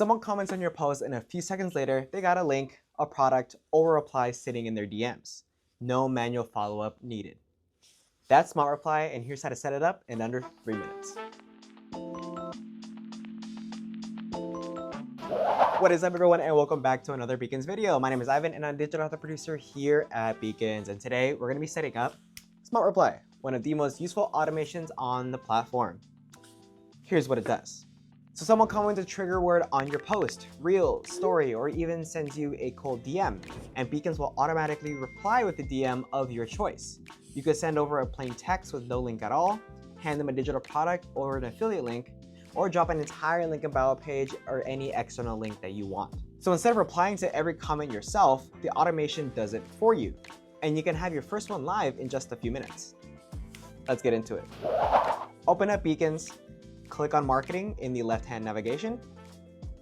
Someone comments on your post and a few seconds later, they got a link, a product, or a reply sitting in their DMs. No manual follow-up needed. That's Smart Reply, and here's how to set it up in under 3 minutes. What is up, everyone, and welcome back to another Beacons video. My name is Ivan, and I'm a digital author producer here at Beacons. And today, we're going to be setting up Smart Reply, one of the most useful automations on the platform. Here's what it does. So someone comments a trigger word on your post, reel, story, or even sends you a cold DM, and Beacons will automatically reply with the DM of your choice. You could send over a plain text with no link at all, hand them a digital product or an affiliate link, or drop an entire link about page or any external link that you want. So instead of replying to every comment yourself, the automation does it for you, and you can have your first one live in just a few minutes. Let's get into it. Open up Beacons, click on Marketing in the left-hand navigation,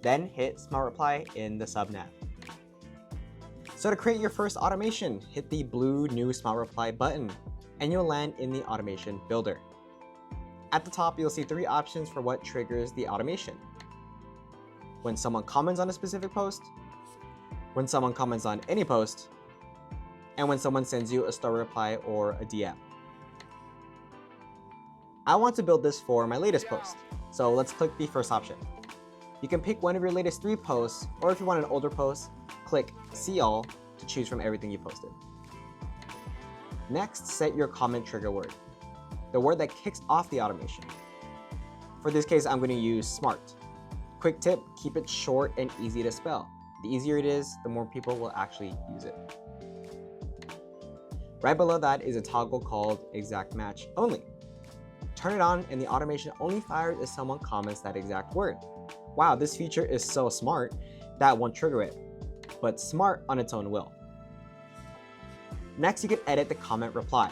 then hit Smart Reply in the sub-nav. So to create your first automation, hit the blue New Smart Reply button, and you'll land in the Automation Builder. At the top, you'll see 3 options for what triggers the automation. When someone comments on a specific post, when someone comments on any post, and when someone sends you a story reply or a DM. I want to build this for my latest post, so let's click the first option. You can pick one of your latest 3 posts, or if you want an older post, click See All to choose from everything you posted. Next, set your comment trigger word, the word that kicks off the automation. For this case, I'm going to use SMART. Quick tip, keep it short and easy to spell. The easier it is, the more people will actually use it. Right below that is a toggle called Exact Match Only. Turn it on and the automation only fires if someone comments that exact word. Wow, this feature is so smart that won't trigger it, but smart on its own will. Next, you can edit the comment reply.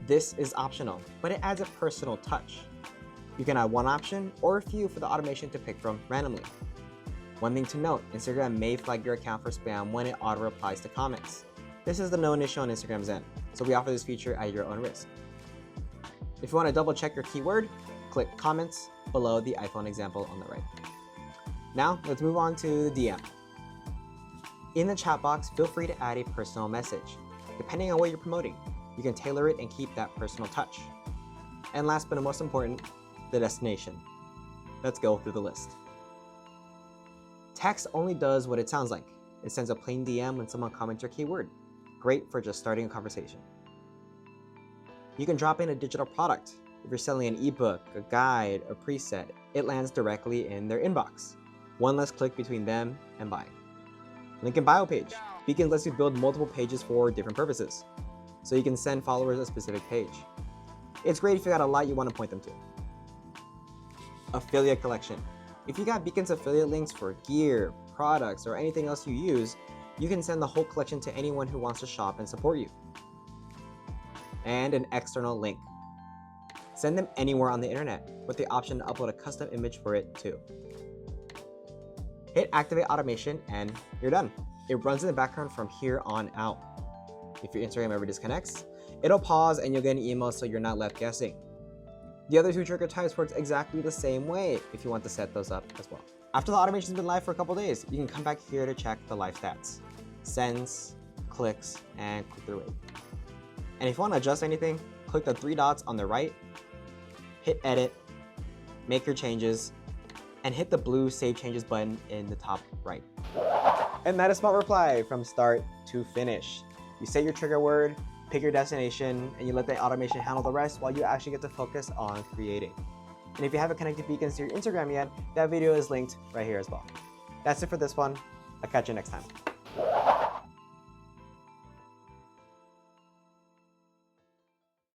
This is optional, but it adds a personal touch. You can add one option or a few for the automation to pick from randomly. One thing to note, Instagram may flag your account for spam when it auto-replies to comments. This is the known issue on Instagram's end, so we offer this feature at your own risk. If you want to double check your keyword, click Comments below the iPhone example on the right. Now, let's move on to the DM. In the chat box, feel free to add a personal message. Depending on what you're promoting, you can tailor it and keep that personal touch. And last but most important, the destination. Let's go through the list. Text only does what it sounds like. It sends a plain DM when someone comments your keyword. Great for just starting a conversation. You can drop in a digital product. If you're selling an ebook, a guide, a preset, it lands directly in their inbox. One less click between them and buying. Link in bio page. Beacons lets you build multiple pages for different purposes, so you can send followers a specific page. It's great if you got a lot you want to point them to. Affiliate collection. If you got Beacons affiliate links for gear, products, or anything else you use, you can send the whole collection to anyone who wants to shop and support you. And an external link. Send them anywhere on the internet with the option to upload a custom image for it too. Hit Activate Automation and you're done. It runs in the background from here on out. If your Instagram ever disconnects, it'll pause and you'll get an email so you're not left guessing. The other 2 trigger types works exactly the same way if you want to set those up as well. After the automation's been live for a couple days, you can come back here to check the live stats. Sends, clicks, and click-through rate. And if you want to adjust anything, click the 3 dots on the right, hit Edit, make your changes, and hit the blue Save Changes button in the top right. And that is Smart Reply from start to finish. You set your trigger word, pick your destination, and you let the automation handle the rest while you actually get to focus on creating. And if you haven't connected Beacons to your Instagram yet, that video is linked right here as well. That's it for this one. I'll catch you next time.